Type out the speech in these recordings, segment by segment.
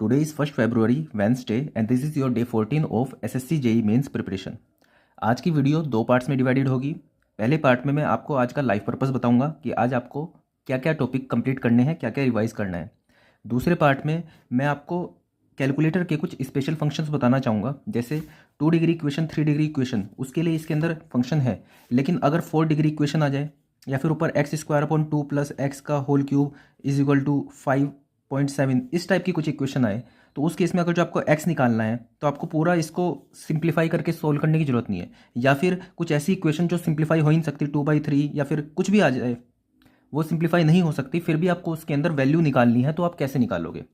Today is 1st February, Wednesday, and this is your day 14 of SSC JEE mains preparation. आज की video दो parts में divided होगी। पहले पार्ट में मैं आपको आज का लाइफ पर्पस बताऊंगा कि आज आपको क्या क्या टॉपिक कंप्लीट करने हैं, क्या क्या रिवाइज करना है। दूसरे पार्ट में मैं आपको कैलकुलेटर के कुछ स्पेशल फंक्शंस बताना चाहूँगा, जैसे 2 डिग्री इक्वेशन, 3 डिग्री इक्वेशन, उसके लिए इसके अंदर फंक्शन है, लेकिन अगर 4 डिग्री इक्वेशन आ जाए या फिर ऊपर x² + x का होल क्यूब = 5.7 इस टाइप की कुछ इक्वेशन आए, तो उस केस में अगर जो आपको x निकालना है तो आपको पूरा इसको सिंप्लीफाई करके सोल्व करने की ज़रूरत नहीं है। या फिर कुछ ऐसी इक्वेशन जो सिंप्लीफाई हो ही नहीं सकती, 2/3 या फिर कुछ भी आ जाए, वो सिंप्लीफाई नहीं हो सकती, फिर भी आपको उसके अंदर वैल्यू निकालनी है, तो आप कैसे निकालोगे।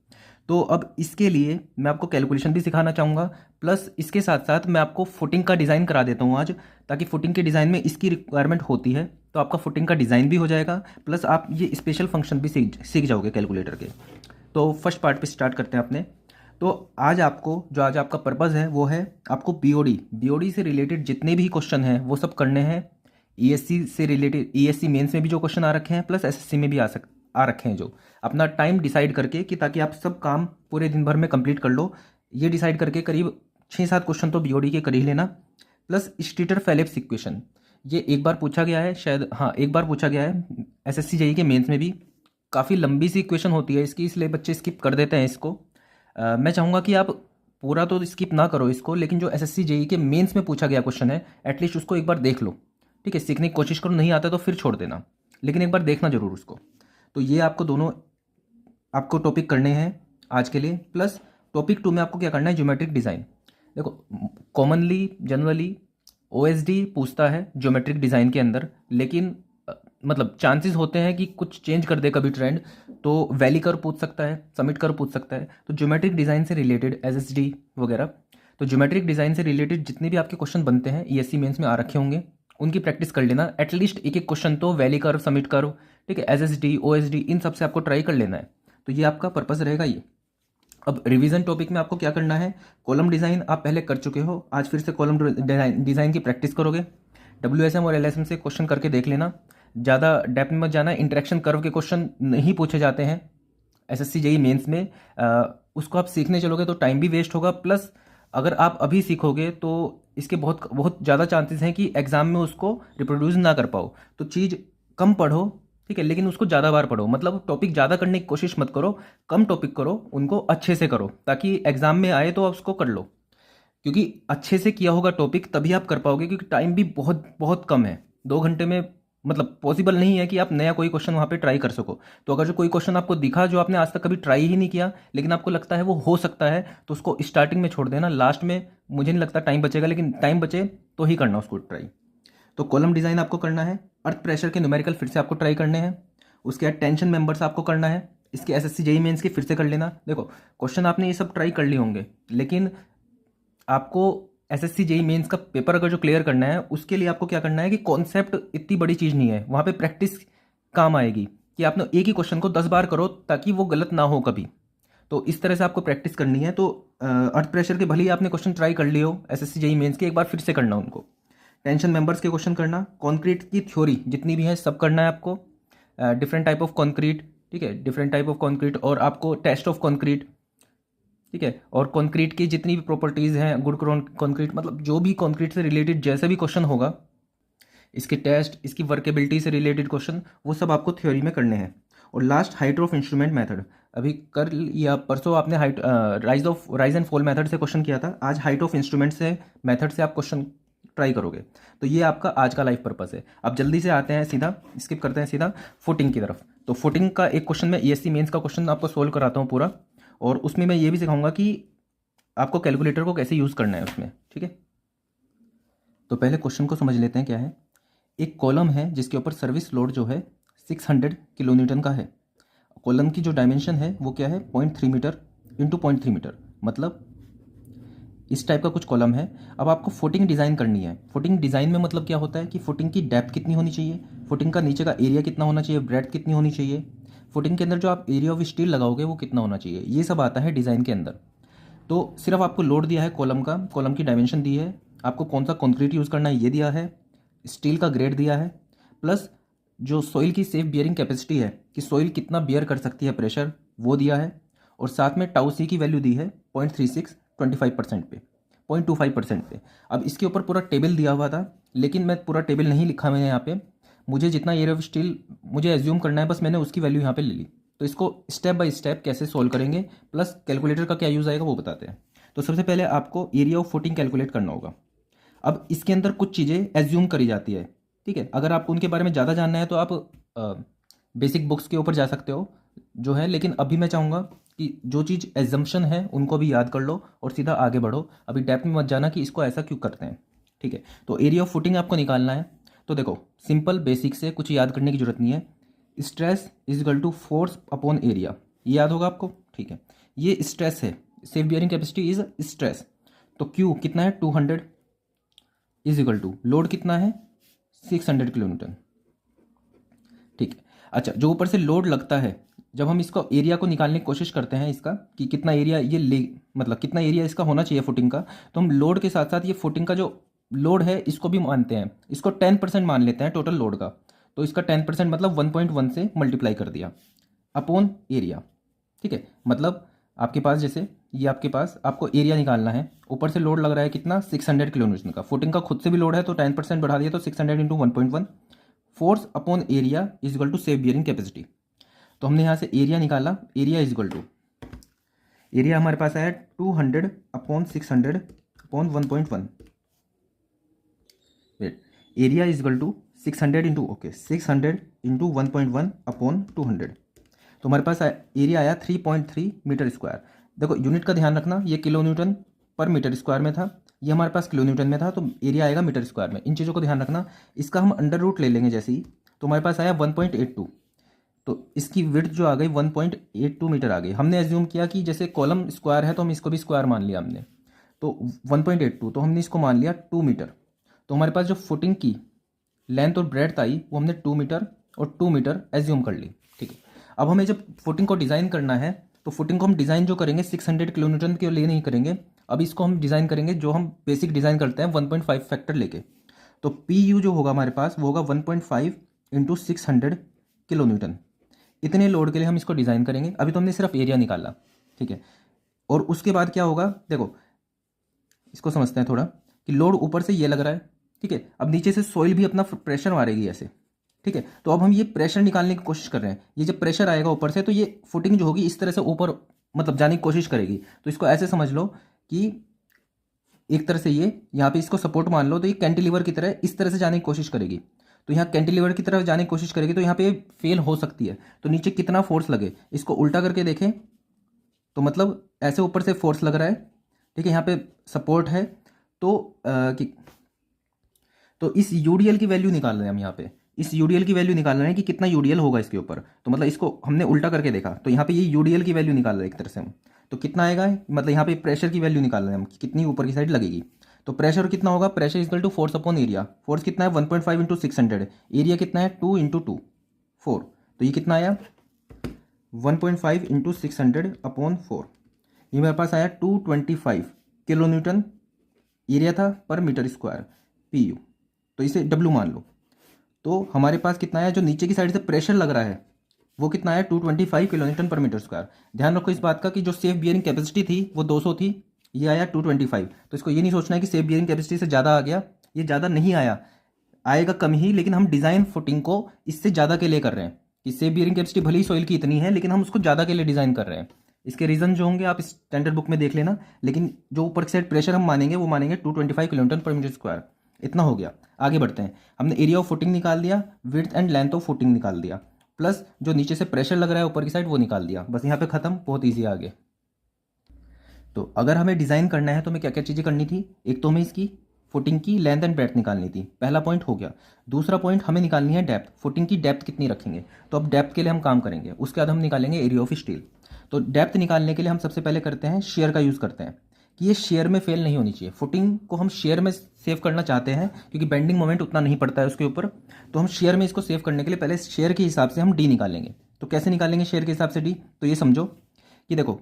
तो अब इसके लिए मैं आपको कैलकुलेशन भी सिखाना चाहूँगा, प्लस इसके साथ साथ मैं आपको फुटिंग का डिज़ाइन करा देता हूँ आज, ताकि फुटिंग के डिज़ाइन में इसकी रिक्वायरमेंट होती है, तो आपका फुटिंग का डिज़ाइन भी हो जाएगा, प्लस आप ये स्पेशल फंक्शन भी सीख जाओगे कैलकुलेटर के। तो फर्स्ट पार्ट पे स्टार्ट करते हैं अपने। तो आज आपका पर्पज़ है वो है आपको बीओडी से रिलेटेड जितने भी क्वेश्चन हैं वो सब करने हैं। ईएससी से रिलेटेड, ईएससी मेंस में भी जो क्वेश्चन आ रखे हैं, प्लस एसएससी में भी आ रखे हैं, जो अपना टाइम डिसाइड करके कि ताकि आप सब काम पूरे दिन भर में कंप्लीट कर लो, ये डिसाइड करके करीब 6-7 क्वेश्चन तो बीओडी के कर ही लेना। प्लस स्टीटर-फेलिप्स इक्वेशन, ये एक बार पूछा गया है शायद, हाँ एक बार पूछा गया है एसएससी जेईई के मेंस में भी। काफ़ी लंबी सी इक्वेशन होती है इसकी, इसलिए बच्चे स्किप कर देते हैं इसको। मैं चाहूँगा कि आप पूरा तो स्किप ना करो इसको, लेकिन जो एसएससी जेईई के मेंस में पूछा गया क्वेश्चन है एटलीस्ट उसको एक बार देख लो, ठीक है। सीखने की कोशिश करो, नहीं आता तो फिर छोड़ देना, लेकिन एक बार देखना जरूर उसको। तो ये आपको टॉपिक करने हैं आज के लिए। प्लस टॉपिक 2 में आपको क्या करना है, ज्योमेट्रिक डिज़ाइन। देखो कॉमनली जनरली ओएसडी पूछता है ज्योमेट्रिक डिज़ाइन के अंदर, लेकिन मतलब चांसेस होते हैं कि कुछ चेंज कर दे कभी ट्रेंड, तो वैली कर्व पूछ सकता है, समिट कर्व पूछ सकता है। तो ज्योमेट्रिक डिज़ाइन से रिलेटेड एसएसडी वगैरह, तो ज्योमेट्रिक डिज़ाइन से रिलेटेड जितने भी आपके क्वेश्चन बनते हैं ईएससी मेंस में आ रखे होंगे, उनकी प्रैक्टिस कर लेना। एटलीस्ट एक क्वेश्चन तो वैली कर्व, समिट कर्व, ठीक है, एसएसडी, ओएसडी, इन सब से आपको ट्राई कर लेना है। तो ये आपका पर्पस रहेगा ये। अब रिवीजन टॉपिक में आपको क्या करना है, कॉलम डिज़ाइन आप पहले कर चुके हो, आज फिर से कॉलम डिज़ाइन की प्रैक्टिस करोगे। डब्ल्यूएसएम और एलएसएम से क्वेश्चन करके देख लेना, ज़्यादा डेप्थ में मत जाना। इंटरेक्शन कर्व के क्वेश्चन नहीं पूछे जाते हैं एसएससी जेईई मेंस में, उसको आप सीखने चलोगे तो टाइम भी वेस्ट होगा। प्लस अगर आप अभी सीखोगे तो इसके बहुत बहुत ज़्यादा चांसेस हैं कि एग्ज़ाम में उसको रिप्रोड्यूस ना कर पाओ। तो चीज़ कम पढ़ो, ठीक है, लेकिन उसको ज़्यादा बार पढ़ो। मतलब टॉपिक ज़्यादा करने की कोशिश मत करो, कम टॉपिक करो, उनको अच्छे से करो, ताकि एग्ज़ाम में आए तो आप उसको कर लो। क्योंकि अच्छे से किया होगा टॉपिक तभी आप कर पाओगे, क्योंकि टाइम भी बहुत बहुत कम है। 2 घंटे में मतलब पॉसिबल नहीं है कि आप नया कोई क्वेश्चन वहाँ पे ट्राई कर सको। तो अगर जो कोई क्वेश्चन आपको दिखा जो आपने आज तक कभी ट्राई ही नहीं किया, लेकिन आपको लगता है वो हो सकता है, तो उसको स्टार्टिंग में छोड़ देना। लास्ट में मुझे नहीं लगता टाइम बचेगा, लेकिन टाइम बचे तो ही करना उसको ट्राई। तो कॉलम डिज़ाइन आपको करना है, अर्थ प्रेशर के न्यूमेरिकल फिर से आपको ट्राई करने हैं, उसके बाद टेंशन मेंबर्स आपको करना है, इसके एसएससी जेईई मेंस के फिर से कर लेना। देखो क्वेश्चन आपने ये सब ट्राई कर लिए होंगे, लेकिन आपको एसएससी जेईई मेंस का पेपर अगर जो क्लियर करना है, उसके लिए आपको क्या करना है कि कॉन्सेप्ट इतनी बड़ी चीज़ नहीं है, वहाँ पे प्रैक्टिस काम आएगी कि आपने एक ही क्वेश्चन को 10 बार करो ताकि वो गलत ना हो कभी। तो इस तरह से आपको प्रैक्टिस करनी है। तो अर्थ प्रेशर के भले ही आपने क्वेश्चन ट्राई कर लिए हो एसएससी जेईई मेंस के, एक बार फिर से करना उनको। टेंशन मेंबर्स के क्वेश्चन करना, कंक्रीट की थ्योरी जितनी भी है सब करना है आपको, डिफरेंट टाइप ऑफ कंक्रीट, ठीक है, डिफरेंट टाइप ऑफ कंक्रीट, और आपको टेस्ट ऑफ कंक्रीट, ठीक है, और कंक्रीट की जितनी भी प्रॉपर्टीज़ हैं, गुड कंक्रीट, मतलब जो भी कंक्रीट से रिलेटेड जैसे भी क्वेश्चन होगा, इसके टेस्ट, इसकी वर्केबिलिटी से रिलेटेड क्वेश्चन, वो सब आपको थ्योरी में करने हैं। और last height of instrument method, अभी कर या परसों आपने राइज एंड फॉल मेथड से क्वेश्चन किया था, आज हाइट ऑफ इंस्ट्रूमेंट से मेथड से आप क्वेश्चन ट्राई करोगे। तो ये आपका आज का लाइफ पर्पस है। अब जल्दी से आते हैं, सीधा स्किप करते हैं सीधा फुटिंग की तरफ। तो फुटिंग का एक क्वेश्चन मैं ईएससी मेंस का क्वेश्चन आपको सोल्व कराता हूँ पूरा, और उसमें मैं ये भी सिखाऊंगा कि आपको कैलकुलेटर को कैसे यूज़ करना है उसमें, ठीक है। तो पहले क्वेश्चन को समझ लेते हैं क्या है। एक कॉलम है जिसके ऊपर सर्विस लोड जो है 600 किलो न्यूटन का है। कॉलम की जो डायमेंशन है वो क्या है, 0.3 मीटर इंटू 0.3 मीटर, मतलब इस टाइप का कुछ कॉलम है। अब आपको फुटिंग डिज़ाइन करनी है। फुटिंग डिज़ाइन में मतलब क्या होता है कि फुटिंग की डेप्थ कितनी होनी चाहिए, फुटिंग का नीचे का एरिया कितना होना चाहिए, ब्रेड्थ कितनी होनी चाहिए, फुटिंग के अंदर जो आप एरिया ऑफ स्टील लगाओगे वो कितना होना चाहिए, ये सब आता है डिज़ाइन के अंदर। तो सिर्फ आपको लोड दिया है कॉलम का, कॉलम की डायमेंशन दी है, आपको कौन सा कंक्रीट यूज़ करना है ये दिया है, स्टील का ग्रेड दिया है, प्लस जो सॉइल की सेफ बियरिंग कैपेसिटी है कि सॉइल कितना बियर कर सकती है प्रेशर, वो दिया है, और साथ में टाउ सी की वैल्यू दी है 0.36 25% पे, 0.25% पे। अब इसके ऊपर पूरा टेबल दिया हुआ था, लेकिन मैं पूरा टेबल नहीं लिखा मैंने यहाँ पे, मुझे जितना एरिया ऑफ स्टील मुझे एज्यूम करना है बस मैंने उसकी वैल्यू यहाँ पे ले ली। तो इसको स्टेप बाय स्टेप कैसे सोल्व करेंगे प्लस कैलकुलेटर का क्या यूज़ आएगा वो बताते हैं। तो सबसे पहले आपको एरिया ऑफ फुटिंग कैलकुलेट करना होगा। अब इसके अंदर कुछ चीज़ें एज्यूम करी जाती है, ठीक है। अगर आपको उनके बारे में ज़्यादा जानना है तो आप बेसिक बुक्स के ऊपर जा सकते हो जो है, लेकिन अभी मैं चाहूँगा कि जो चीज़ एजम्पशन है उनको भी याद कर लो और सीधा आगे बढ़ो। अभी डेप्थ में मत जाना कि इसको ऐसा क्यों करते हैं, ठीक है। तो एरिया ऑफ फुटिंग आपको निकालना है। तो देखो सिंपल बेसिक से कुछ याद करने की जरूरत नहीं है। Stress is equal to force upon area, ये याद होगा आपको, ठीक है। ये स्ट्रेस है, safe bearing capacity is stress. तो क्यू कितना है 200 इज इक्वल टू लोड कितना है 600 किलो न्यूटन, ठीक है। अच्छा, जो ऊपर से लोड लगता है, जब हम इसको एरिया को निकालने की कोशिश करते हैं इसका कि कितना एरिया ये ले, मतलब कितना एरिया इसका होना चाहिए फुटिंग का, तो हम लोड के साथ साथ ये फुटिंग का जो लोड है इसको भी मानते हैं। इसको 10% मान लेते हैं टोटल लोड का। तो इसका 10% मतलब 1.1 से मल्टीप्लाई कर दिया अपॉन एरिया, ठीक है। मतलब आपके पास जैसे ये आपके पास आपको एरिया निकालना है, ऊपर से लोड लग रहा है कितना 600 किलो न्यूटन का, फुटिंग का खुद से भी लोड है तो 10% बढ़ा दिया तो 600 into 1.1 force upon area is equal to safe bearing capacity. तो हमने यहाँ से एरिया निकाला, area is equal to, area हमारे पास आया 200 upon 600 upon 1.1, wait, area is equal to 600 into 600 into 1.1 upon 200। तो हमारे पास एरिया आया 3.3 मीटर स्क्वायर। देखो यूनिट का ध्यान रखना, ये kilo newton per meter square में था, ये हमारे पास किलो न्यूटन में था, तो एरिया आएगा मीटर स्क्वायर में। इन चीज़ों को ध्यान रखना। इसका हम अंडर रूट ले लेंगे जैसे ही, तो हमारे पास आया 1.82। तो इसकी विड्थ जो आ गई 1.82 मीटर आ गई। हमने एज्यूम किया कि जैसे कॉलम स्क्वायर है तो हम इसको भी स्क्वायर मान लिया हमने, तो 1.82, तो हमने इसको मान लिया 2 मीटर। तो हमारे पास जो फुटिंग की लेंथ और ब्रेड्थ आई वो हमने 2 मीटर और 2 मीटर एज्यूम कर ली, ठीक है। अब हमें जब फुटिंग को डिज़ाइन करना है तो फुटिंग को हम डिज़ाइन जो करेंगे 600 किलो न्यूटन के लिए नहीं करेंगे, अब इसको हम डिज़ाइन करेंगे जो हम बेसिक डिज़ाइन करते हैं 1.5 फैक्टर लेके। तो पी यू जो होगा हमारे पास वो होगा 1.5 इंटू 600 किलो न्यूटन। इतने लोड के लिए हम इसको डिज़ाइन करेंगे। अभी तो हमने सिर्फ एरिया निकाला, ठीक है। और उसके बाद क्या होगा, देखो इसको समझते हैं थोड़ा कि लोड ऊपर से ये लग रहा है, ठीक है। अब नीचे से सॉइल भी अपना प्रेशर मारेगी ऐसे, ठीक है। तो अब हम ये प्रेशर निकालने की कोशिश कर रहे हैं। ये जब प्रेशर आएगा ऊपर से तो ये फुटिंग जो होगी इस तरह से ऊपर मतलब जाने की कोशिश करेगी। तो इसको ऐसे समझ लो कि एक तरह से ये यहाँ पे इसको सपोर्ट मान लो, तो ये कैंटिलीवर की तरह इस तरह से जाने की कोशिश करेगी। तो यहाँ कैंटिलीवर की तरफ जाने की कोशिश करेगी तो यहाँ पे फेल हो सकती है। तो नीचे कितना फोर्स लगे, इसको उल्टा करके देखें तो मतलब ऐसे ऊपर से फोर्स लग रहा है, ठीक है। यहाँ पे सपोर्ट है तो इस यूडीएल की वैल्यू निकाल रहे हैं हम। यहाँ पे इस यूडीएल की वैल्यू निकाल रहे हैं कि कितना यूडीएल होगा इसके ऊपर। तो मतलब इसको हमने उल्टा करके देखा तो यहाँ पे ये यूडीएल की वैल्यू निकाल रहे हैं एक तरह से हम। तो कितना आएगा, मतलब यहाँ पे प्रेशर की वैल्यू निकाल रहे हैं हम कि कितनी ऊपर की साइड लगेगी। तो प्रेशर कितना होगा, pressure equal to force upon area. Force कितना है 1.5 इंटू 600, एरिया कितना है 2 इंटू 2 4। तो ये कितना आया 1.5 इंटू 600 अपॉन 4। ये मेरे पास आया 225 किलो न्यूटन एरिया था पर मीटर स्क्वायर पी यू। तो इसे डब्ल्यू मान लो। तो हमारे पास कितना आया, जो नीचे की साइड से प्रेशर लग रहा है वो कितना आया 225 kilo newton per meter square. ध्यान रखो इस बात का कि जो सेफ बियरिंग कैपेसिटी थी वो 200 थी, ये आया 225। तो इसको ये नहीं सोचना है कि सेफ बियरिंग कैपेसिटी से ज़्यादा आ गया, ये ज़्यादा नहीं आया, आएगा कम ही, लेकिन हम डिज़ाइन फुटिंग को इससे ज़्यादा के लिए कर रहे हैं कि सेफ बियरिंग कैपेसिटी भले ही सॉइल की इतनी है लेकिन हम उसको ज़्यादा के लिए डिज़ाइन कर रहे हैं। इसके रीज़न जो होंगे आप स्टैंडर्ड बुक में देख लेना, लेकिन जो ऊपर की साइड प्रेशर हम मानेंगे वो मानेंगे 225 kilo newton per meter square. इतना हो गया। आगे बढ़ते हैं। हमने एरिया ऑफ फुटिंग निकाल दिया, width and length of footing निकाल दिया, प्लस जो नीचे से प्रेशर लग रहा है ऊपर की साइड वो निकाल दिया। बस यहाँ पे खत्म, बहुत ईजी आगे। तो अगर हमें डिज़ाइन करना है तो हमें क्या क्या चीज़ें करनी थी, एक तो हमें इसकी फुटिंग की लेंथ एंड ब्रेड्थ निकालनी थी, पहला पॉइंट हो गया। दूसरा पॉइंट हमें निकालनी है डेप्थ, फुटिंग की डेप्थ कितनी रखेंगे। तो अब डेप्थ के लिए हम काम करेंगे, उसके बाद हम निकालेंगे एरिया ऑफ स्टील। तो डेप्थ निकालने के लिए हम सबसे पहले करते हैं शेयर का यूज़ करते हैं कि ये शेयर में फेल नहीं होनी चाहिए। फुटिंग को हम शेयर में सेव करना चाहते हैं क्योंकि बेंडिंग मोमेंट उतना नहीं पड़ता है उसके ऊपर। तो हम शेयर में इसको सेव करने के लिए पहले शेयर के हिसाब से हम डी निकालेंगे। तो कैसे निकालेंगे शेयर के हिसाब से डी, तो ये समझो कि देखो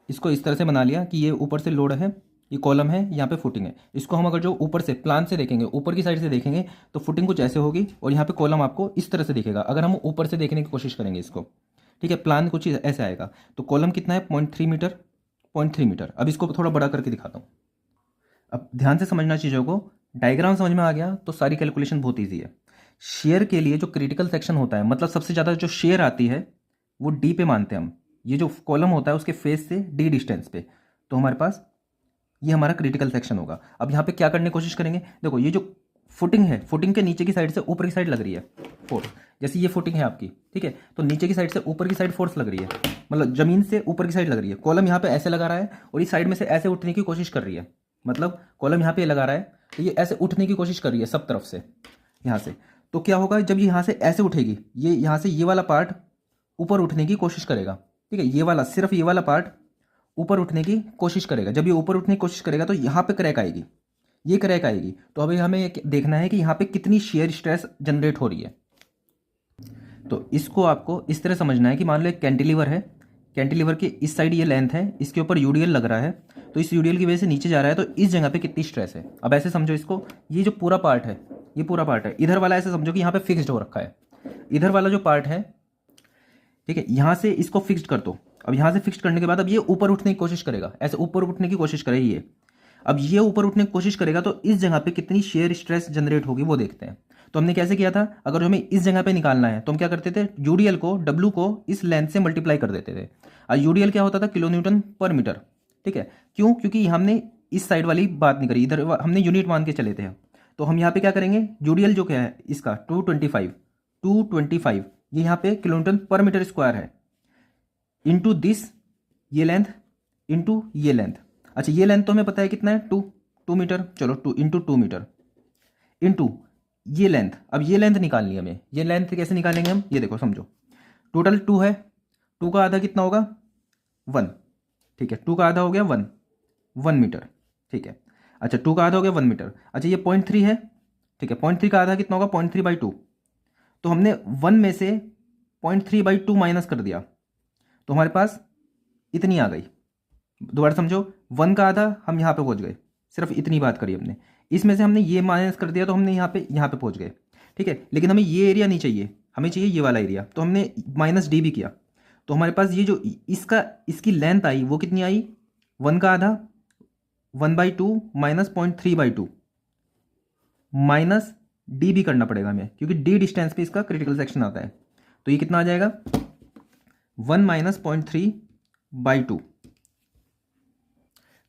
इसको इस तरह से बना लिया कि ये ऊपर से लोड है, ये कॉलम है, यहाँ पे फुटिंग है। इसको हम अगर जो ऊपर से प्लान से देखेंगे, ऊपर की साइड से देखेंगे तो फुटिंग कुछ ऐसे होगी और यहाँ पे कॉलम आपको इस तरह से दिखेगा अगर हम ऊपर से देखने की कोशिश करेंगे इसको, ठीक है, प्लान कुछ ऐसे आएगा। तो कॉलम कितना है, 0.3 मीटर, 0.3 मीटर। अब इसको थोड़ा बड़ा करके दिखाता हूँ। अब ध्यान से समझना चीज़ों को, डायग्राम समझ में आ गया तो सारी कैलकुलेशन बहुत ईजी है। शेयर के लिए जो क्रिटिकल सेक्शन होता है, मतलब सबसे ज़्यादा जो शेयर आती है वो डी पे मानते हैं हम। ये जो कॉलम होता है उसके फेस से डी डिस्टेंस पे, तो हमारे पास ये हमारा क्रिटिकल सेक्शन होगा। अब यहाँ पे क्या करने की कोशिश करेंगे, देखो ये जो फुटिंग है, फुटिंग के नीचे की साइड से ऊपर की साइड लग रही है फोर्स। जैसे ये फुटिंग है आपकी, ठीक है, तो नीचे की साइड से ऊपर की साइड फोर्स लग रही है, मतलब जमीन से ऊपर की साइड लग रही है। कॉलम यहाँ पे ऐसे लगा रहा है और इस साइड में से ऐसे उठने की कोशिश कर रही है, मतलब कॉलम यहाँ पे लगा रहा है तो ये ऐसे उठने की कोशिश कर रही है सब तरफ से, यहाँ से। तो क्या होगा, जब ये यहाँ से ऐसे उठेगी, ये यहाँ से ये वाला पार्ट ऊपर उठने की कोशिश करेगा, ठीक है, ये वाला, सिर्फ ये वाला पार्ट ऊपर उठने की कोशिश करेगा। जब ये ऊपर उठने की कोशिश करेगा तो यहाँ पे क्रैक आएगी, ये क्रैक आएगी। तो अभी हमें देखना है कि यहाँ पे कितनी शेयर स्ट्रेस जनरेट हो रही है। तो इसको आपको इस तरह समझना है कि मान लो एक कैंटिलीवर है, कैंटिलीवर के इस साइड ये लेंथ है, इसके ऊपर यूडीएल लग रहा है, तो इस यूडीएल की वजह से नीचे जा रहा है, तो इस जगह पे कितनी स्ट्रेस है। अब ऐसे समझो इसको, ये जो पूरा पार्ट है, ये पूरा पार्ट है, इधर वाला ऐसे समझो कि यहाँ पे फिक्स्ड हो रखा है। इधर वाला जो पार्ट है, ठीक है, यहाँ से इसको फिक्स्ड कर दो। अब यहाँ से फिक्स्ड करने के बाद अब ये ऊपर उठने की कोशिश करेगा, ऐसे ऊपर उठने की कोशिश करेगी ये। अब ये ऊपर उठने की कोशिश करेगा तो इस जगह पे कितनी शेयर स्ट्रेस जनरेट होगी वो देखते हैं। तो हमने कैसे किया था, अगर हमें इस जगह पे निकालना है तो हम क्या करते थे, यूडीएल को, डब्ल्यू को इस लेंथ से मल्टीप्लाई कर देते थे। और यूडीएल क्या होता था, किलो न्यूटन पर मीटर, ठीक है। क्यों, क्योंकि हमने इस साइड वाली बात नहीं करी, इधर हमने यूनिट मान के चले थे। तो हम यहाँ पे क्या करेंगे, यूडीएल जो क्या है इसका 225, ये यहाँ पे kilo newton per meter square है, इंटू दिस, ये लेंथ, इंटू ये लेंथ। अच्छा ये लेंथ तो हमें पता है कितना है, 2 मीटर, चलो 2 इंटू 2 मीटर, इंटू ये लेंथ। अब ये लेंथ निकालनी है हमें, ये लेंथ कैसे निकालेंगे हम, ये देखो समझो, टोटल 2 है, 2 का आधा कितना होगा 1, ठीक है, 2 का आधा हो गया 1 मीटर, ठीक है। अच्छा 2 का आधा हो गया 1 मीटर। अच्छा ये 0.3 है, ठीक है, 0.3 का आधा कितना होगा 0.3/2। तो हमने 1 में से 0.3/2 माइनस कर दिया तो हमारे पास इतनी आ गई। दोबारा समझो, 1 का आधा हम यहाँ पे पहुँच गए, सिर्फ इतनी बात करी हमने। इसमें से हमने ये माइनस कर दिया तो हमने यहाँ पे पहुँच गए, ठीक है। लेकिन हमें ये एरिया नहीं चाहिए, हमें चाहिए ये वाला एरिया, तो हमने माइनस डी भी किया। तो हमारे पास ये जो इसकी लेंथ आई वो कितनी आई, 1 का आधा 1/2 माइनस 0.3/2, माइनस डी भी करना पड़ेगा हमें क्योंकि डी डिस्टेंस पे इसका क्रिटिकल सेक्शन आता है। तो ये कितना आ जाएगा, 1 माइनस 0.3/2।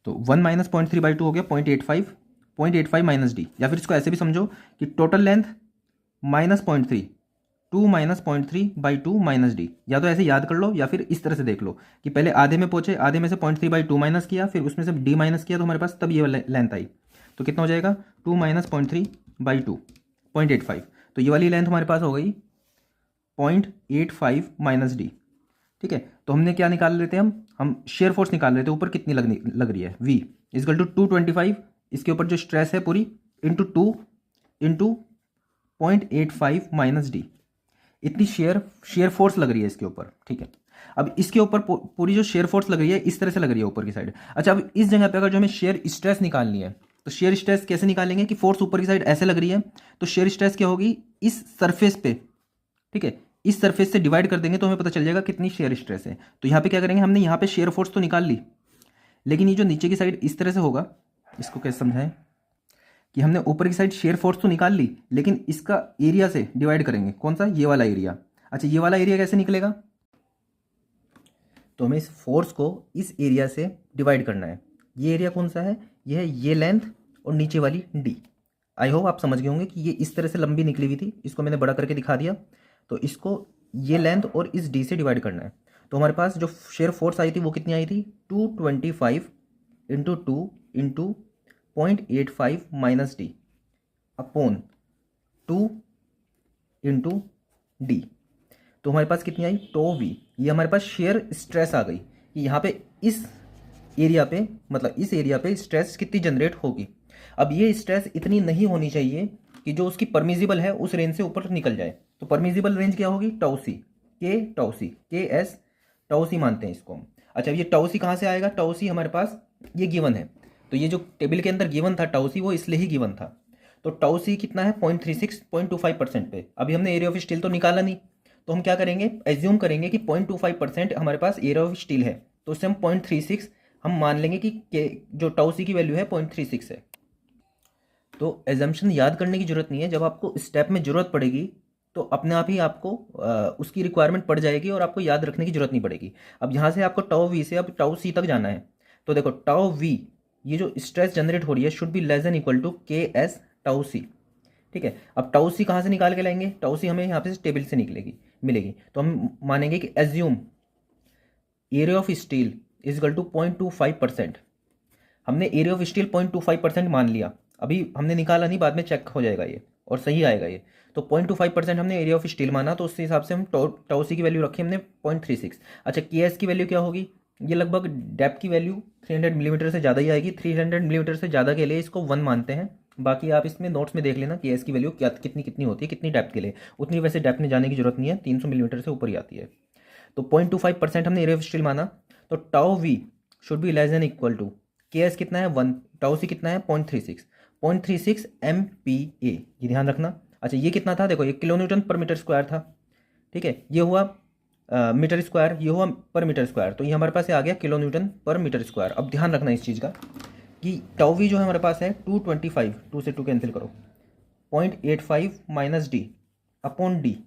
तो 1 माइनस 0.3/2 हो गया 0.85 माइनस डी। या फिर इसको ऐसे भी समझो कि total length minus 0.3, 2 minus 0.3/2 minus D. या तो ऐसे याद कर लो या फिर इस तरह से देख लो कि पहले आधे में पहुंचे, आधे में से 0.3/2 माइनस किया, फिर उसमें से डी माइनस किया, तो हमारे पास तब ये लेंथ आई। तो कितना हो जाएगा, 2 माइनस 0.3/2, 0.85। तो ये वाली लेंथ हमारे पास हो गई 0.85 माइनस डी, ठीक है। तो हमने क्या निकाल लेते हैं, हम शेयर फोर्स निकाल लेते हैं, ऊपर कितनी लग रही है, V इजकल टू 225, इसके ऊपर जो स्ट्रेस है पूरी, इंटू 2 इंटू 0.85 माइनस डी, इतनी शेयर फोर्स लग रही है इसके ऊपर, ठीक है। अब इसके ऊपर पूरी जो शेयर फोर्स लग रही है इस तरह से लग रही है ऊपर की साइड। अच्छा अब इस जगह पे अगर जो हमें शेयर स्ट्रेस निकालनी है तो शेयर स्ट्रेस कैसे निकालेंगे कि फोर्स ऊपर की साइड ऐसे लग रही है, तो शेयर स्ट्रेस क्या होगी इस सरफेस पे, ठीक है, इस सरफेस से डिवाइड कर देंगे तो हमें पता चल जाएगा कितनी शेयर स्ट्रेस है। तो यहाँ पे क्या करेंगे, हमने यहाँ पे शेयर फोर्स तो निकाल ली, लेकिन ये जो नीचे की साइड इस तरह से होगा, इसको कैसे समझाएं कि हमने ऊपर की साइड शेयर फोर्स तो निकाल ली लेकिन इसका एरिया से डिवाइड करेंगे, कौन सा, ये वाला एरिया। अच्छा ये वाला एरिया कैसे निकलेगा, तो हमें इस फोर्स को इस एरिया से डिवाइड करना है। ये एरिया कौन सा है, ये है ये लेंथ और नीचे वाली डी। आई होप आप समझ गए होंगे कि ये इस तरह से लंबी निकली हुई थी, इसको मैंने बड़ा करके दिखा दिया। तो इसको ये लेंथ और इस डी से डिवाइड करना है। तो हमारे पास जो शेयर फोर्स आई थी वो कितनी आई थी, 225 into 2 into 0.85 minus D upon 2 into D. तो हमारे पास कितनी आई, टो वी। ये हमारे पास शेयर स्ट्रेस आ गई कि यहाँ पे इस एरिया पे, मतलब इस एरिया पे स्ट्रेस कितनी जनरेट होगी। अब ये स्ट्रेस इतनी नहीं होनी चाहिए कि जो उसकी परमिजिबल है उस रेंज से ऊपर निकल जाए। तो परमिजिबल रेंज क्या होगी, टाउ सी, के एस टाउ सी मानते हैं इसको हम। अच्छा ये टाउ सी कहाँ से आएगा, टाउ सी हमारे पास ये गिवन है, तो ये जो टेबल के अंदर गिवन था टाउ सी वो इसलिए ही गिवन था। तो टाउ सी कितना है 0.36 0.25% पे। अभी हमने एरिया ऑफ स्टील तो निकाला नहीं, तो हम क्या करेंगे, एज्यूम करेंगे कि 0.25% हमारे पास एरिया ऑफ स्टील है, तो उससे हम 0.36 हम मान लेंगे कि जो टाउ सी की वैल्यू है 0.36 है। तो एजम्पशन याद करने की जरूरत नहीं है, जब आपको स्टेप में ज़रूरत पड़ेगी तो अपने आप ही आपको उसकी रिक्वायरमेंट पड़ जाएगी और आपको याद रखने की जरूरत नहीं पड़ेगी। अब यहाँ से आपको टाउ वी से अब टाउ सी तक जाना है, तो देखो टाउ वी, ये जो स्ट्रेस जनरेट हो रही है should be less than equal to K S tau C. ठीक है, अब टाउ सी कहाँ से निकाल के लाएंगे, टाउ सी हमें यहाँ पे टेबल से निकलेगी मिलेगी, तो हम मानेंगे कि assume area of steel is equal to 0.25%। हमने एरिया ऑफ स्टील 0.25% मान लिया, अभी हमने निकाला नहीं, बाद में चेक हो जाएगा ये और सही आएगा ये। तो 0.25% हमने एरिया ऑफ स्टील माना, तो उस हिसाब से हम टाउ सी की वैल्यू रखी हमने 0.36। अच्छा, के एस की वैल्यू क्या होगी, ये लगभग डेप्थ की वैल्यू 300 मिलीमीटर से ज़्यादा ही आएगी। 300 मिलीमीटर से ज़्यादा के लिए इसको 1 मानते हैं, बाकी आप इसमें नोट्स में देख लेना कि एस की वैल्यू क्या कितनी कितनी होती है, कितनी डेप्थ के लिए। उतनी वैसे डेप्थ में जाने की जरूरत नहीं है, 300 मिलीमीटर से ऊपर ही आती है। तो 0.25% हमने एरिया ऑफ स्टील माना, तो tau V should be less than equal to K S कितना है 1, टाउ सी कितना है 0.36 MPa, ये ध्यान रखना। अच्छा, ये कितना था, देखो ये kilo newton per meter square था। ठीक है, ये हुआ मीटर स्क्वायर, ये हुआ पर मीटर स्क्वायर, तो ये हमारे पास आ गया kilo newton per meter square. अब ध्यान रखना इस चीज़ का कि टाउ वी जो है हमारे पास है 225, 2 से 2 कैंसिल करो, 0.85 minus D upon D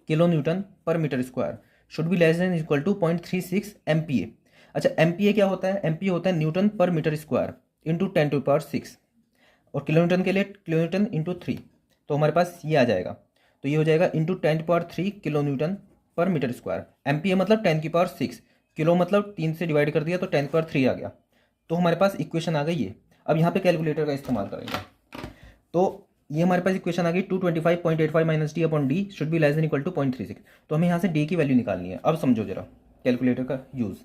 kilo newton per meter square should be less than equal to 0.36 MPa। अच्छा, MPa क्या होता है, MPa होता है Newton per meter square into 10⁶, और किलो न्यूटन के लिए किलो न्यूटन इंटू 3, तो हमारे पास ये आ जाएगा, तो ये हो जाएगा into 10⁻³ kilo newton per meter square. MPa मतलब 10⁶, किलो मतलब 3 से डिवाइड कर दिया तो 10⁻³ आ गया, तो हमारे पास इक्वेशन आ गई ये। अब यहाँ पे कैलकुलेटर का इस्तेमाल करेंगे, तो ये हमारे पास इक्वेशन आ गई 225.85 minus D upon D should be less than equal to 0.36। तो हमें यहाँ से डी की वैल्यू निकालनी है। अब समझो जरा कैलकुलेटर का यूज़,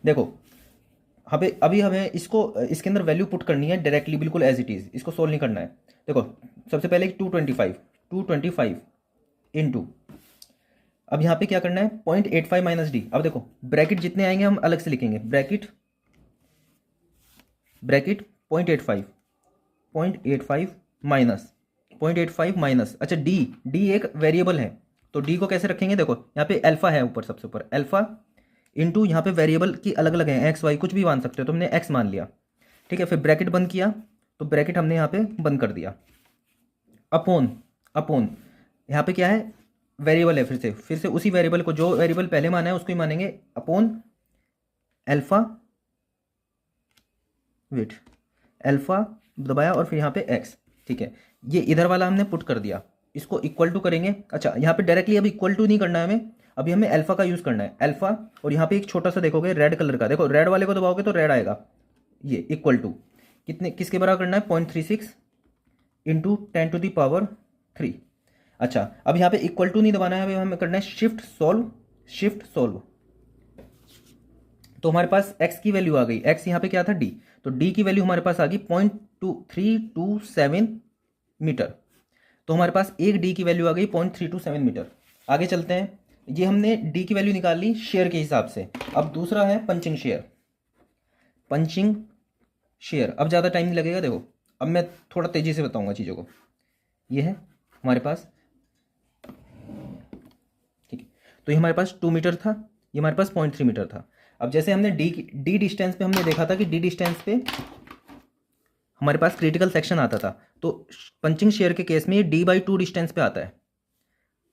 देखो अभी हमें इसको इसके अंदर वैल्यू पुट करनी है डायरेक्टली, बिल्कुल एज इट इज़, इसको सोल्व नहीं करना है। देखो सबसे पहले 225 इंटू, अब यहाँ पे क्या करना है 0.85 माइनस डी। अब देखो ब्रैकेट जितने आएंगे हम अलग से लिखेंगे, ब्रैकेट 0.85 माइनस 0.85 माइनस, अच्छा डी एक वेरिएबल है, तो डी को कैसे रखेंगे, देखो यहाँ पे अल्फा है ऊपर, सबसे ऊपर अल्फा इंटू यहाँ पे वेरिएबल की अलग अलग है, एक्स वाई कुछ भी मान सकते हो, तो हमने एक्स मान लिया। ठीक है, फिर ब्रैकेट बंद किया, तो ब्रैकेट हमने यहाँ पे बंद कर दिया, अपॉन यहाँ पे क्या है वेरिएबल है, फिर से उसी वेरिएबल को, जो वेरिएबल पहले माना है उसको ही मानेंगे, अपॉन अल्फा, वेट अल्फा दबाया और फिर यहाँ पे एक्स। ठीक है, ये इधर वाला हमने पुट कर दिया, इसको इक्वल टू करेंगे। अच्छा, यहाँ पे डायरेक्टली अभी इक्वल टू नहीं करना है हमें, अभी हमें अल्फा का यूज़ करना है, अल्फा, और यहाँ पे एक छोटा सा देखोगे रेड कलर का, देखो रेड वाले को दबाओगे तो रेड आएगा, ये इक्वल टू कितने किसके बराबर करना है 0.36 इंटू 10⁻3। अच्छा, अब यहाँ पे इक्वल टू नहीं दबाना है, अभी हमें करना है शिफ्ट सॉल्व। तो हमारे पास x की वैल्यू आ गई, x यहाँ पे क्या था d, तो d की वैल्यू हमारे पास आ गई 0.327 मीटर, तो हमारे पास एक d की वैल्यू आ गई 0.327 मीटर। आगे चलते हैं, ये हमने d की वैल्यू निकाल ली शेयर के हिसाब से। अब दूसरा है पंचिंग शेयर। अब ज़्यादा टाइम नहीं लगेगा, देखो अब मैं थोड़ा तेज़ी से बताऊंगा चीज़ों को। ये है हमारे पास, ठीक है, तो ये हमारे पास 2 मीटर था, ये हमारे पास 0.3 मीटर था। अब जैसे हमने डी डिस्टेंस पे हमने देखा था कि डी डिस्टेंस पे हमारे पास क्रिटिकल सेक्शन आता था, तो पंचिंग शेयर के केस में ये d/2 डिस्टेंस पे आता है,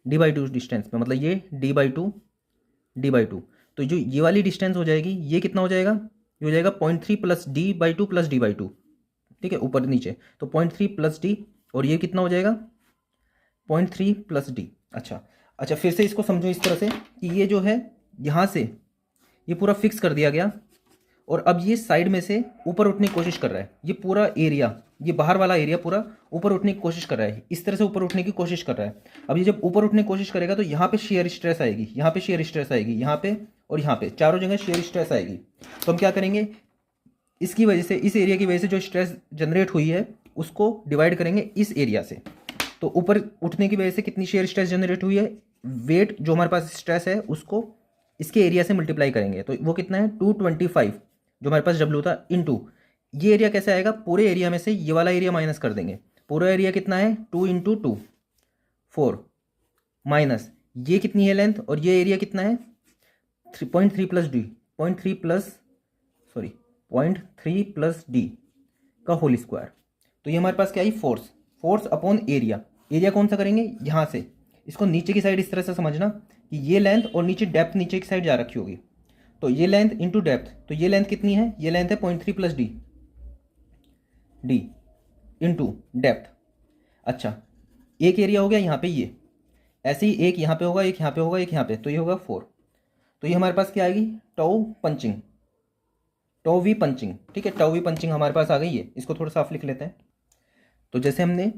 d/2 डिस्टेंस पे, मतलब ये d/2, तो जो ये वाली डिस्टेंस हो जाएगी, ये कितना हो जाएगा, ये हो जाएगा 0.3 प्लस d/2 प्लस d/2, ठीक है, ऊपर नीचे, तो 0.3 प्लस d, और ये कितना हो जाएगा 0.3 प्लस d। अच्छा, फिर से इसको समझो इस तरह से कि ये जो है यहाँ से ये पूरा फिक्स कर दिया गया, और अब ये साइड में से ऊपर उठने की कोशिश कर रहा है, ये पूरा एरिया, ये बाहर वाला एरिया पूरा ऊपर उठने की कोशिश कर रहा है, इस तरह से ऊपर उठने की कोशिश कर रहा है। अब ये जब ऊपर उठने की कोशिश करेगा तो यहाँ पे शेयर स्ट्रेस आएगी, यहाँ पे शेयर स्ट्रेस आएगी, यहाँ पे और यहाँ पे, चारों जगह शेयर स्ट्रेस आएगी। तो हम क्या करेंगे, इसकी वजह से, इस एरिया की वजह से जो स्ट्रेस जनरेट हुई है उसको डिवाइड करेंगे इस एरिया से। तो ऊपर उठने की वजह से कितनी शेयर स्ट्रेस जनरेट हुई है, वेट जो हमारे पास स्ट्रेस है उसको इसके एरिया से मल्टीप्लाई करेंगे, तो वो कितना है 225 जो हमारे पास डब्ल्यू था, इनटू ये एरिया कैसे आएगा, पूरे एरिया में से ये वाला एरिया माइनस कर देंगे। पूरा एरिया कितना है 2 × 2 4 माइनस ये कितनी है लेंथ और ये एरिया कितना है 3.3 प्लस डी, 0.3 प्लस डी का होल स्क्वायर। तो ये हमारे पास क्या है force, force upon area. Area कौन सा करेंगे यहाँ से, इसको नीचे की साइड इस तरह से समझना कि ये लेंथ और नीचे डेप्थ नीचे की साइड जा रखी होगी, तो ये लेंथ इंटू डेप्थ, तो ये लेंथ कितनी है, ये लेंथ है 0.3 प्लस डी इंटू डेप्थ। अच्छा एक एरिया हो गया यहाँ पे, ये ऐसे ही एक यहाँ पे होगा, एक यहाँ पे होगा, एक यहाँ पे, तो ये होगा 4। तो ये हमारे पास क्या आएगी tau punching, tau V punching. ठीक है, टाउ वी पंचिंग हमारे पास आ गई है। इसको थोड़ा साफ लिख लेते हैं। तो जैसे हमने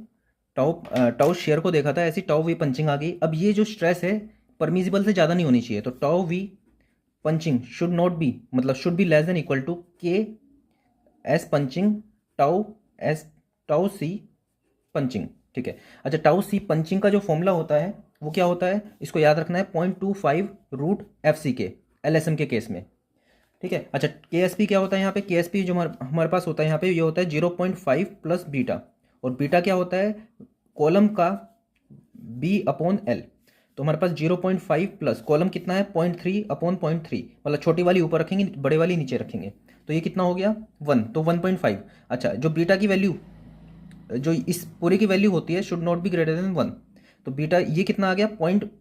टाउ शेयर को देखा था, ऐसी टाउ वी पंचिंग आ गई। अब ये जो स्ट्रेस है परमिजिबल से ज़्यादा नहीं होनी चाहिए, तो tau V punching should not be, मतलब should be less than equal to K S punching tau C punching. ठीक है, अच्छा टाउ सी पंचिंग का जो फॉर्मूला होता है वो क्या होता है, इसको याद रखना है 0.25 रूट एफ सी के LSM के केस में। ठीक है, अच्छा KSP क्या होता है यहाँ पे, KSP जो हमारे पास होता है यहाँ पे, ये होता है 0.5 प्लस बीटा, और बीटा क्या होता है कॉलम का B/L। तो हमारे पास 0.5 प्लस कॉलम कितना है 0.3/0.3, मतलब छोटी वाली ऊपर रखेंगे बड़े वाली नीचे रखेंगे, तो ये कितना हो गया 1, तो 1.5। अच्छा जो बीटा की वैल्यू, जो इस पूरे की वैल्यू होती है should not B greater then 1, तो बीटा ये कितना आ गया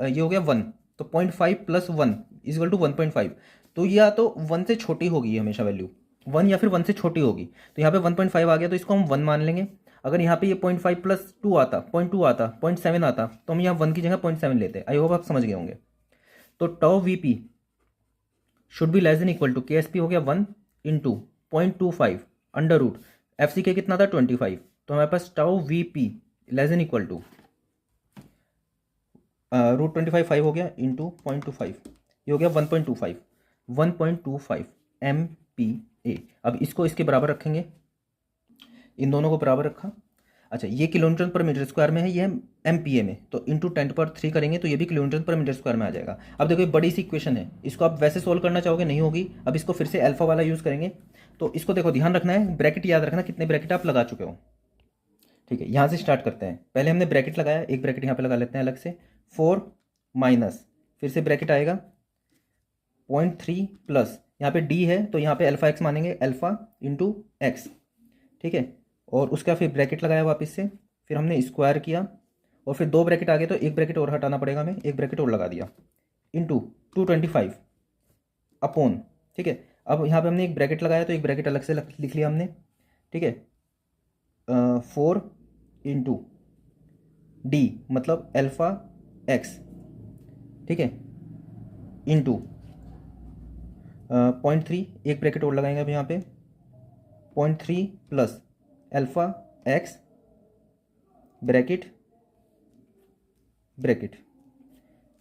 ये हो गया 1, तो 0.5 प्लस 1 इक्वल टू 1.5। तो या तो 1 से छोटी होगी हमेशा वैल्यू, 1 या फिर 1 से छोटी होगी। तो यहाँ पे 1.5 आ गया, तो इसको हम 1 मान लेंगे। अगर यहाँ पे ये 0.5 प्लस 2 आता, 0.2 आता, 0.7 आता, तो हम यहाँ 1 की जगह 0.7 लेते। आई होप आप समझ गए होंगे। तो tau VP should be less than equal to KSP हो गया 1 इंटू 0.25 अंडर रूट FCK कितना था 25। तो हमारे पास tau VP less than equal to root 25 5 हो गया इंटू 0.25, ये हो गया 1.25 MPa। अब इसको इसके बराबर रखेंगे, इन दोनों को बराबर रखा। अच्छा ये किलोमीटर पर मीटर स्क्वायर में है, ये MPa में, तो इंटू 10⁻³ करेंगे तो ये भी किलोमीटर पर मीटर स्क्वायर में आ जाएगा। अब देखो ये बड़ी सी इक्वेशन है, इसको आप वैसे सोल्व करना चाहोगे नहीं होगी। अब इसको फिर से अल्फा वाला यूज़ करेंगे, तो इसको देखो ध्यान रखना है, ब्रैकेट याद रखना कितने ब्रैकेट आप लगा चुके हो। ठीक है, यहाँ से स्टार्ट करते हैं। पहले हमने ब्रैकेट लगाया, एक ब्रैकेट यहाँ पे लगा लेते हैं अलग से, 4 माइनस, फिर से ब्रैकेट आएगा 0.3 प्लस, यहाँ पे डी है तो यहाँ पे अल्फा एक्स मानेंगे, अल्फा इंटू एक्स। ठीक है, और उसका फिर ब्रैकेट लगाया वापस से, फिर हमने स्क्वायर किया, और फिर 2 ब्रैकेट आ गए तो एक ब्रैकेट और हटाना पड़ेगा हमें, एक ब्रैकेट और लगा दिया, इंटू 225 अपॉन। ठीक है, अब यहाँ पे हमने एक ब्रैकेट लगाया तो एक ब्रैकेट अलग से लिख लिया हमने। ठीक है, 4 इंटू डी मतलब अल्फा एक्स, ठीक है, इंटू 0.3, एक ब्रैकेट और लगाएंगे अब यहाँ पे 0.3 प्लस अल्फा एक्स ब्रैकेट,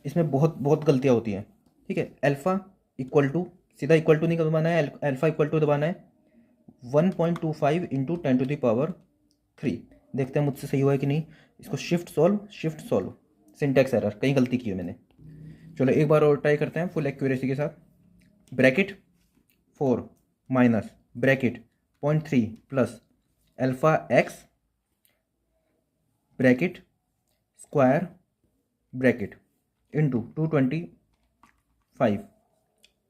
इसमें बहुत गलतियाँ होती हैं। ठीक है, अल्फा इक्वल टू, सीधा इक्वल टू नहीं दबाना है, अल्फा इक्वल टू दबाना है 1.25 इंटू 10⁻³ देखते हैं मुझसे सही हुआ है कि नहीं। इसको शिफ्ट सॉल्व, सिंटैक्स एरर, कहीं गलती की है मैंने। चलो एक बार और ट्राई करते हैं फुल एक्यूरेसी के साथ। Bracket 4 minus bracket 0.3 plus alpha X bracket square bracket into 225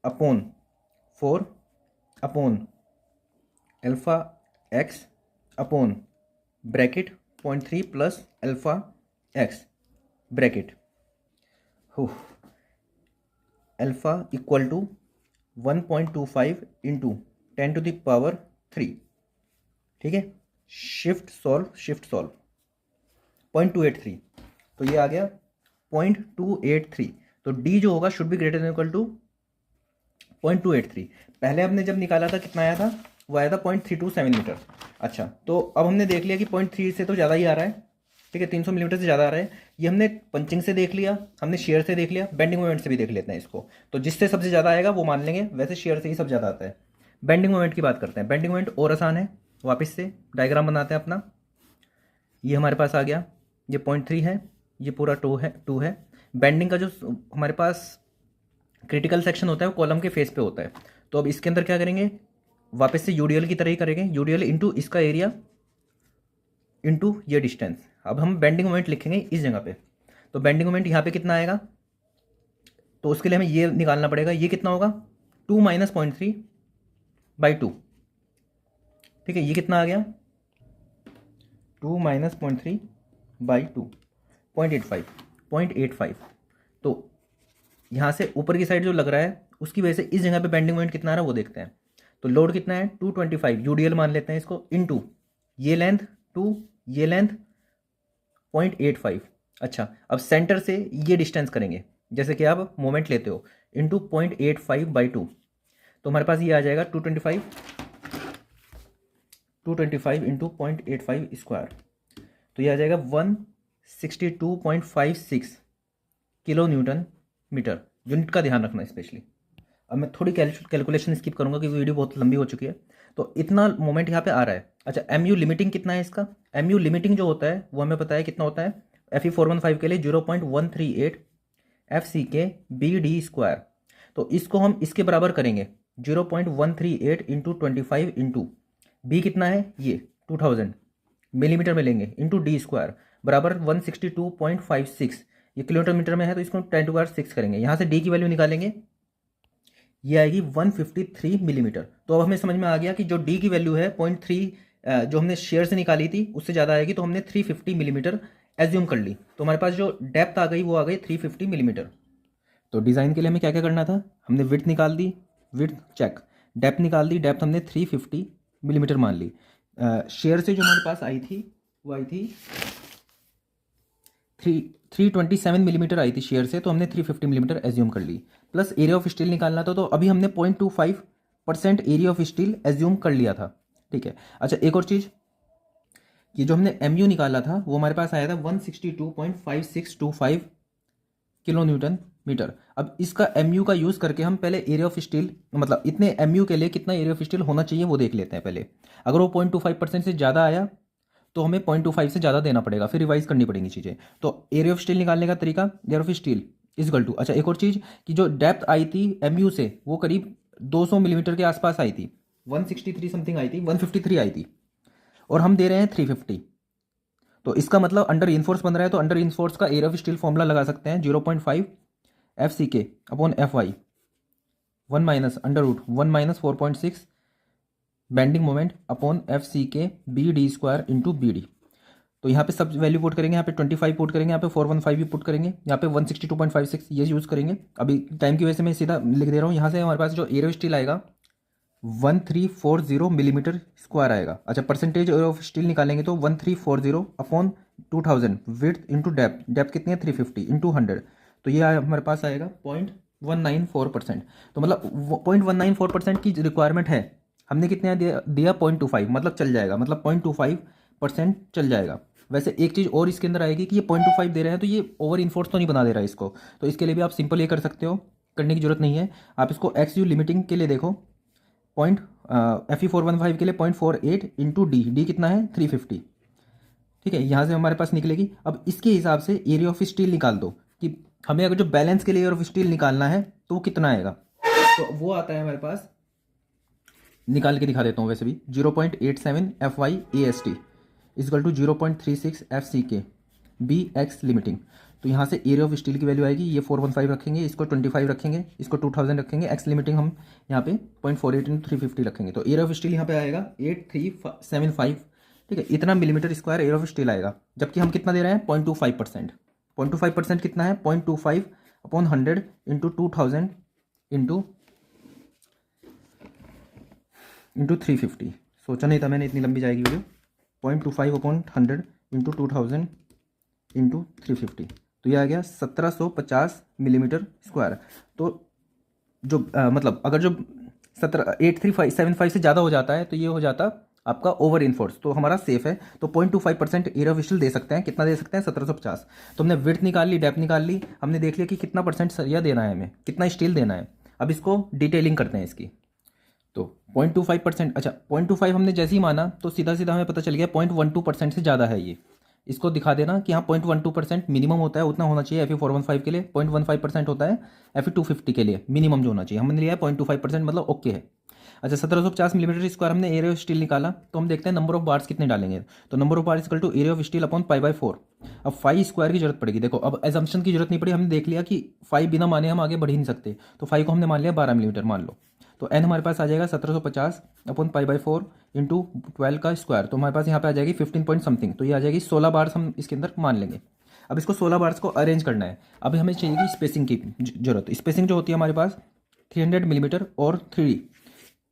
upon 4 upon alpha X upon bracket 0.3 plus alpha X bracket alpha equal to 1.25 into 10⁻³। ठीक है, शिफ्ट सॉल्व 0.283, तो ये आ गया 0.283। तो डी जो होगा should be greater than equal to 0.283। पहले हमने जब निकाला था कितना आया था, वो आया था 0.327 मीटर। अच्छा तो अब हमने देख लिया कि 0.3 से तो ज़्यादा ही आ रहा है। ठीक है, 300 मिलीमीटर से ज़्यादा आ रहा है। ये हमने पंचिंग से देख लिया, हमने शेयर से देख लिया, बेंडिंग मोमेंट से भी देख लेते हैं इसको। तो जिससे सबसे ज़्यादा आएगा वो मान लेंगे, वैसे शेयर से ही सब ज़्यादा आता है। बेंडिंग मोमेंट की बात करते हैं। बेंडिंग मोमेंट और आसान है, वापस से डायग्राम बनाते हैं अपना। ये हमारे पास आ गया, ये 0.3 है, ये पूरा 2 है। बेंडिंग का जो हमारे पास क्रिटिकल सेक्शन होता है वो कॉलम के फेस पे होता है। तो अब इसके अंदर क्या करेंगे, वापस से यूडीएल की तरह ही करेंगे, यूडीएल इंटू इसका एरिया इंटू ये डिस्टेंस। अब हम बेंडिंग मोमेंट लिखेंगे इस जगह पे, तो बेंडिंग मोमेंट यहाँ पे कितना आएगा तो उसके लिए हमें ये निकालना पड़ेगा, ये कितना होगा 2 माइनस 0.3/2। ठीक है, ये कितना आ गया 2 माइनस 0.3/2, 0.85। तो यहाँ से ऊपर की साइड जो लग रहा है उसकी वजह से इस जगह पे बेंडिंग मोमेंट कितना आ रहा है वो देखते हैं। तो लोड कितना है 225 यूडीएल मान लेते हैं इसको, इनटू ये लेंथ 2, ये लेंथ 0.85। अच्छा, अब सेंटर से ये डिस्टेंस करेंगे, जैसे कि आप मोमेंट लेते हो, इंटू 0.85/2। तो हमारे पास ये आ जाएगा 225 इंटू 0.85 स्क्वायर, तो ये आ जाएगा 162.56 किलो न्यूटन मीटर। यूनिट का ध्यान रखना स्पेशली। अब मैं थोड़ी कैलकुलेशन स्किप करूंगा क्योंकि वीडियो बहुत लंबी हो चुकी है। तो इतना मोमेंट यहाँ पे आ रहा है। अच्छा, एमयू लिमिटिंग कितना है इसका? एमयू लिमिटिंग जो होता है वो हमें पता है कितना होता है, Fe415 के लिए 0.138 FCK BD²। तो इसको हम इसके बराबर करेंगे 0.138 इंटू 25 इंटू बी कितना है ये 2000 मिलीमीटर में लेंगे, इंटू D² बराबर 162.56। ये किलोमीटर मीटर में है तो इसको 10⁻⁶ करेंगे। यहाँ से डी की वैल्यू निकालेंगे, ये आएगी 153 मिलीमीटर। तो अब हमें समझ में आ गया कि जो डी की वैल्यू है 0.3 जो हमने शेयर से निकाली थी उससे ज़्यादा आएगी, तो हमने 350 मिलीमीटर एज्यूम कर ली। तो हमारे पास जो डेप्थ आ गई वो आ गई 350 मिलीमीटर। तो डिज़ाइन के लिए हमें क्या क्या करना था, हमने विड्थ निकाल दी, विड्थ चेक, डेप्थ निकाल दी, डेप्थ हमने 350 मिलीमीटर मान ली। शेयर से जो हमारे पास आई थी वो आई थी 327 मिलीमीटर आई थी शेयर से, तो हमने 350 मिलीमीटर एज्यूम कर ली। प्लस एरिया ऑफ स्टील निकालना था, तो अभी हमने 0.25% एरिया ऑफ स्टील एज्यूम कर लिया था। ठीक है। अच्छा, एक और चीज़, ये जो हमने एमयू निकाला था वो हमारे पास आया था 162.5625 किलो न्यूटन मीटर। अब इसका एमयू का यूज़ करके हम पहले एरिया ऑफ स्टील, मतलब इतने एमयू के लिए कितना एरिया ऑफ स्टील होना चाहिए वो देख लेते हैं पहले। अगर वो 0.25% से ज़्यादा आया तो हमें 0.25 से ज़्यादा देना पड़ेगा, फिर रिवाइज करनी पड़ेंगी चीज़ें। तो एरिया ऑफ स्टील निकालने का तरीका, area of steel is equal to, अच्छा एक और चीज़ कि जो डेप्थ आई थी एमयू से वो करीब 200 मिलीमीटर के आसपास आई थी, 163 समथिंग आई थी, 153 आई थी, और हम दे रहे हैं 350। तो इसका मतलब अंडर इनफोर्स बन रहा है, तो अंडर इनफोर्स का एरिया ऑफ स्टील फॉर्मूला लगा सकते हैं 0.5 FCK अपॉन FY 1 minus under root 1 minus 4.6 bending moment upon FCK BD² into BD। तो यहाँ पे सब वैल्यू पुट करेंगे, यहाँ पे 25 पुट करेंगे, यहाँ पे 415 भी पुट करेंगे, यहाँ पे 162.56 ये यूज़ करेंगे। अभी टाइम की वजह से मैं सीधा लिख दे रहा हूँ। यहाँ से हमारे पास जो एरिया ऑफ स्टील आएगा 1340 मिलीमीटर स्क्वायर आएगा। अच्छा, परसेंटेज ऑफ स्टील निकालेंगे तो 1340 upon 2000 width into depth, depth कितनी है 350 इंटू 100, तो ये हमारे पास आएगा 0.194%। तो मतलब 0.194% की रिक्वायरमेंट है, हमने कितने दिया 0.25, मतलब चल जाएगा, मतलब 0.25% चल जाएगा। वैसे एक चीज़ और इसके अंदर आएगी कि ये 0.25 दे रहे हैं तो ये ओवर इन्फोर्स तो नहीं बना दे रहा है इसको, तो इसके लिए भी आप सिंपल ये कर सकते हो, करने की जरूरत नहीं है। आप इसको XU लिमिटिंग के लिए देखो, Fe415 के लिए 0.48 इंटू डी कितना है 350। ठीक है, यहाँ से हमारे पास निकलेगी। अब इसके हिसाब से एरिया ऑफ स्टील निकाल दो कि हमें अगर जो बैलेंस के लिए एरिया ऑफ स्टील निकालना है तो वो कितना आएगा। तो वो आता है हमारे पास, निकाल के दिखा देता हूँ वैसे भी, 0.87 FY AST is equal to 0.36 FCK BX limiting. तो यहाँ से एरिया ऑफ स्टील की वैल्यू आएगी, ये 415 रखेंगे, इसको 25 रखेंगे, इसको 2000 रखेंगे, एक्स लिमिटिंग हम यहाँ पे 0.48 इंटू 350 रखेंगे, तो एरिया ऑफ स्टील यहाँ पे आएगा 8375। ठीक है, इतना millimetre square area of steel आएगा, जबकि हम कितना दे रहे हैं 0.25%। 0.25% कितना है 0.25 अपॉन 100 इंटू 2000 इंटू 350। सोचा नहीं था मैंने इतनी लंबी जाएगी वीडियो। 0.25 अपॉन 100 इंटू 2000 इंटू 350, तो ये आ गया 1750 मिलीमीटर स्क्वायर। तो जो मतलब अगर जो 8375 से ज़्यादा हो जाता है तो ये हो जाता आपका ओवर इनफोर्स, तो हमारा सेफ है। तो 0.25% एरिया ऑफ स्टील दे सकते हैं, कितना दे सकते हैं 1750। तो हमने विड्थ निकाल ली, डेप्थ निकाल ली, हमने देख लिया कि कितना परसेंट सरिया देना है, हमें कितना स्टील देना है। अब इसको डिटेलिंग करते हैं इसकी। तो 0.25%, अच्छा 0.25 हमने जैसे ही माना तो सीधा सीधा हमें पता चल गया 0.12% से ज़्यादा है ये। इसको दिखा देना कि हाँ 0.12% मिनिमम होता है, उतना होना चाहिए Fe415 के लिए, 0.15% होता है Fe250 के लिए मिनिमम जो होना चाहिए। हमने लिया है 0.25%, मतलब ओके है। अच्छा 1750 मिलीमीटर स्क्वायर हमने एरिया ऑफ स्टील निकाला, तो हम देखते हैं नंबर ऑफ बार्स कितने डालेंगे। तो number of bar equal to area of steel upon π/4। अब 5 स्क्वायर की जरूरत पड़ेगी। देखो अब एजम्पशन की जरूरत नहीं पड़ी, हमने देख लिया कि 5 बिना माने हम आगे बढ़ ही नहीं सकते, तो 5 को हमने मान लिया 12 मिलीमीटर मान लो। तो एन हमारे पास आ जाएगा 1750 अपॉन π/4 इंटू 12 का स्क्वायर, तो हमारे पास यहाँ पे आ जाएगी 15 पॉइंट समथिंग, तो ये आ जाएगी 16 बार्स हम इसके अंदर मान लेंगे। अब इसको 16 बार्स को अरेंज करना है। अब हमें चाहिए कि स्पेसिंग की जरूरत, स्पेसिंग जो होती है हमारे पास 300 मिलीमीटर और 3D,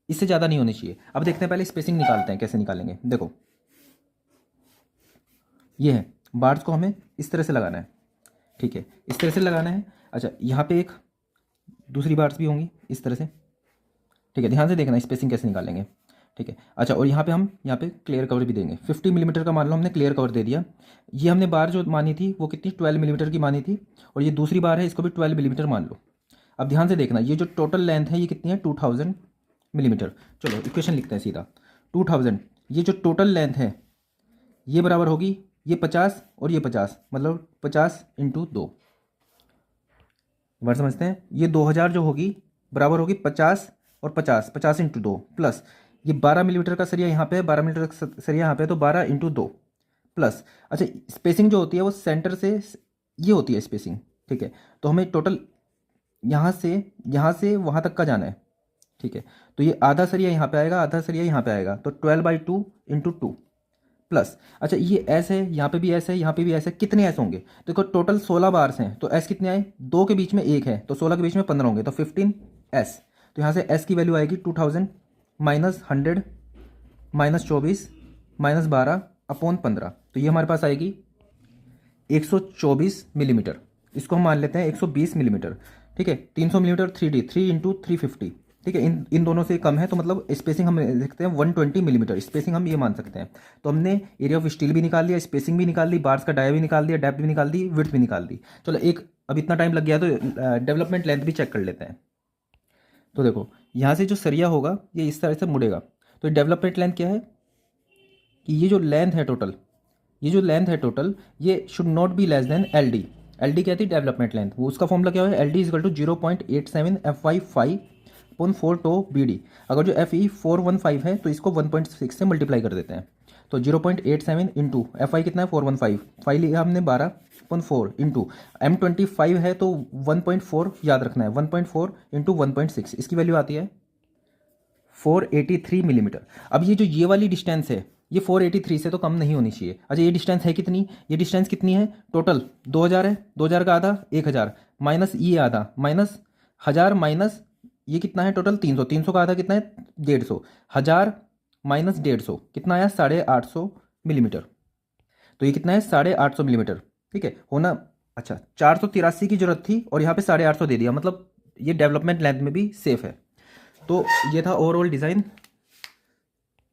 इससे ज़्यादा नहीं होनी चाहिए। अब देखते हैं पहले स्पेसिंग निकालते हैं, कैसे निकालेंगे। देखो ये है, बार्स को हमें इस तरह से लगाना है, ठीक है, इस तरह से लगाना है। अच्छा यहाँ पे एक दूसरी बार्स भी होंगी इस तरह से, ठीक है, ध्यान से देखना स्पेसिंग कैसे निकालेंगे, ठीक है। अच्छा और यहाँ पे हम यहाँ पे क्लियर कवर भी देंगे, 50 मिलीमीटर का मान लो हमने क्लियर कवर दे दिया। ये हमने बार जो मानी थी वो कितनी 12 मिलीमीटर की मानी थी, और ये दूसरी बार है, इसको भी 12 मिलीमीटर मान लो। अब ध्यान से देखना ये जो टोटल लेंथ है ये कितनी है 2000 मिलीमीटर। चलो इक्वेशन लिखते हैं सीधा, 2000 ये जो टोटल लेंथ है ये बराबर होगी ये 50 और ये 50, मतलब 50 इंटू 2। वर्ड समझते हैं, ये 2000 जो होगी बराबर होगी 50 और 50, 50 इंटू 2 प्लस ये 12 मिलीमीटर का सरिया यहाँ पे है, 12 मिलीमीटर का सरिया यहाँ पे है, तो 12 इंटू 2 प्लस। अच्छा स्पेसिंग जो होती है वो सेंटर से ये होती है स्पेसिंग, ठीक है। तो हमें टोटल यहाँ से वहाँ तक का जाना है, ठीक है। तो ये आधा सरिया यहाँ पे आएगा, आधा सरिया यहाँ पे आएगा, तो 12/2 इंटू 2 प्लस। अच्छा ये एस है, यहाँ पे भी एस है, यहाँ पे भी एस है, कितने एस होंगे देखो टोटल 16 बार्स हैं, तो एस कितने आए 2 के बीच में 1 है, तो 16 के बीच में 15 होंगे, तो 15 एस। तो यहाँ से एस की वैल्यू आएगी 2000 माइनस 100 माइनस 24 माइनस 12 अपॉन 15, तो ये हमारे पास आएगी 124 मिलीमीटर। इसको हम मान लेते हैं 120 मिलीमीटर, ठीक है। 300 मिलीमीटर 3D 3 इंटू 350, ठीक है। इन दोनों से कम है, तो मतलब स्पेसिंग हम देखते हैं 120 मिलीमीटर स्पेसिंग हम ये मान सकते हैं। तो हमने एरिया ऑफ स्टील भी निकाल लिया, स्पेसिंग भी निकाल ली, बार्स का डाया भी निकाल दिया, डेप्थ भी निकाल दी, विड्थ भी निकाल दी। चलो एक अब इतना टाइम लग गया तो डेवलपमेंट लेंथ भी चेक कर लेते हैं। तो देखो यहाँ से जो सरिया होगा ये इस तरह से मुड़ेगा, तो डेवलपमेंट लेंथ क्या है कि ये जो लेंथ है टोटल, ये जो लेंथ है टोटल ये should not be less than L D. L D क्या थी डेवलपमेंट लेंथ, वो उसका फॉर्मूला क्या है L D is equal to 0.87 FY5 upon 4 tau B D. अगर जो FE 415 है तो इसको 1.6 से मल्टीप्लाई कर देते हैं, तो 0.87 इंटू FI कितना है 415, 5 लिया हमने 12/4 इंटू M25 है तो 1.4 याद रखना है, 1.4 इंटू 1.6 इसकी वैल्यू आती है 483 मिलीमीटर। अब ये वाली डिस्टेंस है ये 483 से तो कम नहीं होनी चाहिए। अच्छा ये डिस्टेंस है कितनी, ये डिस्टेंस कितनी है टोटल 2000 है, 2000 का आधा 1000 माइनस ये आधा माइनस 1000 माइनस ये कितना है टोटल 300, 300 का आधा कितना है 150, 1000 माइनस 150 कितना आया 850 मिलीमीटर। तो ये कितना है 850 मिलीमीटर, ठीक है होना। अच्छा 483 की जरूरत थी और यहाँ पे 850 दे दिया, मतलब ये डेवलपमेंट लेंथ में भी सेफ है। तो ये था ओवरऑल डिज़ाइन।